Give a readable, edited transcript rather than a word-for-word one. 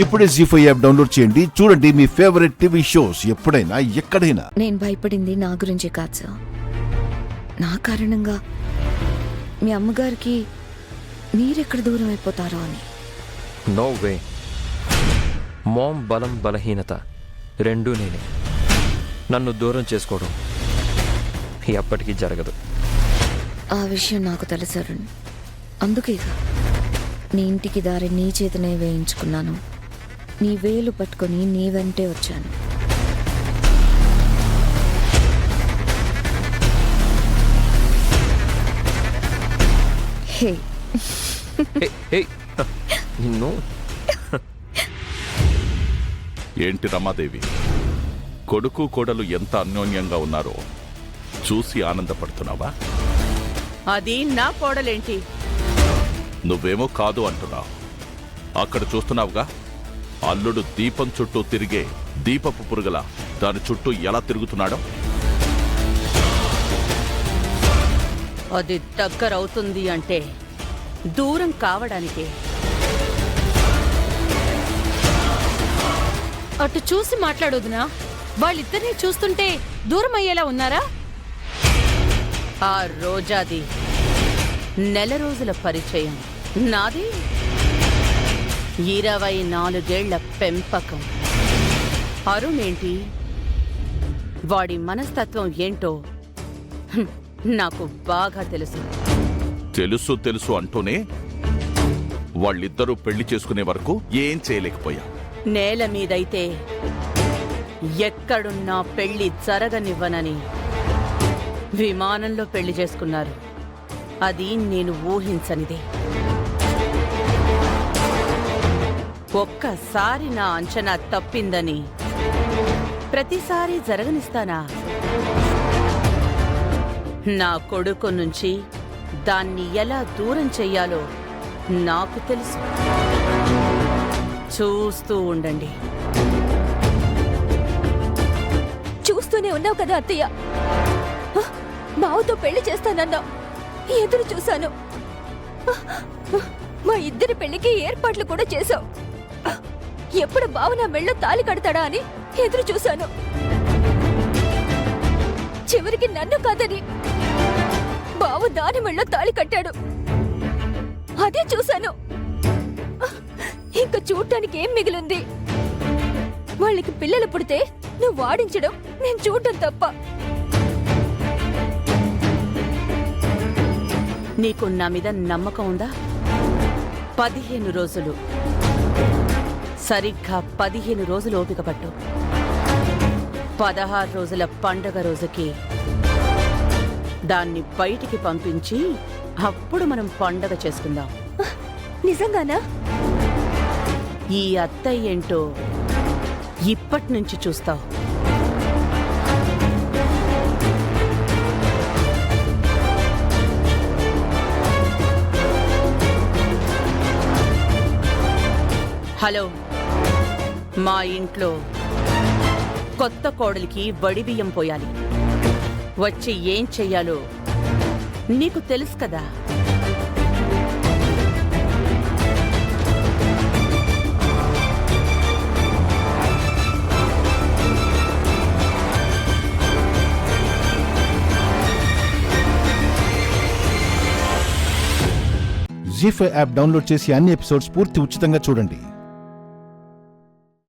ఇప్పుడే జీ5 app download చేయండి. చూడండి మీ ఫేవరెట్ టీవీ షోస్ ఎప్పుడైనా ఎక్కడైనా. నేను భయపడింది నా గురించే కాదు సార్, నా కారణంగా మీ అమ్మగారికి మీరెక్కడ దూరం అయిపోతారో అని. No way. మామ్ బలం బలహీనత రెండూ నేనే. నన్ను దూరం చేసుకోవడం ఎప్పటికీ జరగదు. ఆ విషయం నాకు తెలుసు అరుణ్. అందుకేగా నీ ఇంటికి దారి నీ చేతనే వేయించుకున్నాను. నీ వేలు పట్టుకొని నీ వెంటే వచ్చాను. హే నిన్ను ఏంటి రమాదేవి, కొడుకు కోడలు ఎంత అన్యోన్యంగా ఉన్నారో చూసి ఆనందపడుతున్నావా? అది నా కోడలేంటి? నువ్వేమో కాదు అంటున్నావు. అక్కడ చూస్తున్నావుగా, అల్లుడు దీపం చుట్టూ తిరిగే దీపపు పురుగుల దాని చుట్టూ ఎలా తిరుగుతున్నాడో. అది దగ్గరవుతుంది అంటే దూరం కావడానికే. అటు చూసి మాట్లాడొద్దునా? వాళ్ళిద్దరినీ చూస్తుంటే దూరం అయ్యేలా ఉన్నారా? ఆ రోజాది నెల రోజుల పరిచయం, నాది 24 ఏళ్ల పెంపకం. అరుణ్ ఏంటి, వాడి మనస్తత్వం ఏంటో నాకు బాగా తెలుసు. తెలుసు తెలుసు అంటూనే వాళ్ళిద్దరూ పెళ్లి చేసుకునే వరకు ఏం చేయలేకపోయా. నేల మీదైతే ఎక్కడున్నా పెళ్లి జరగనివ్వనని విమానంలో పెళ్లి చేసుకున్నారు. అది నేను ఊహించనిదే. ఒక్కసారి నా అంచనా తప్పిందని ప్రతిసారి జరగనిస్తానా? నా కొడుకు నుంచి దాన్ని ఎలా దూరం చెయ్యాలో నాకు తెలుసు. చూస్తూ ఉండండి. చూస్తూనే ఉన్నావు కదా అత్తయ్య. బావతో పెళ్లి చేస్తానన్నావు, ఎదురు చూశాను. మా ఇద్దరి పెళ్లికి ఏర్పాట్లు కూడా చేశావు. ఎప్పుడు బావ నా మెళ్ళో తాళి కడతాడా అని ఎదురు చూశాను. చివరికి నన్ను కాదని బావ దాని మెళ్ళో తాళి కట్టాడు. అదే చూశాను. ఇంకా చూడ్డానికి ఏం మిగిలింది? వాళ్ళకి పిల్లలు పుడితే నువ్వు వాడించడం, నేను చూడటం తప్ప. నీకు నా మీద నమ్మకం ఉందా? 15 రోజులు, సరిగ్గా 15 రోజులు ఓపిక పట్టు. 16 రోజుల పండగ రోజుకి దాన్ని బయటికి పంపించి అప్పుడు మనం పండగ చేసుకుందాం. నిజంగానా? ఈ అత్తయ్య ఏంటో ఇప్పటి నుంచి చూస్తావు. హలో, మా ఇంట్లో కొత్త కోడలికి వడిబియ్యం పోయాలి. వచ్చి ఏం చెయ్యాలో నీకు తెలుసు కదా. జీ5 యాప్ డౌన్లోడ్ చేసి అన్ని ఎపిసోడ్స్ పూర్తి ఉచితంగా చూడండి.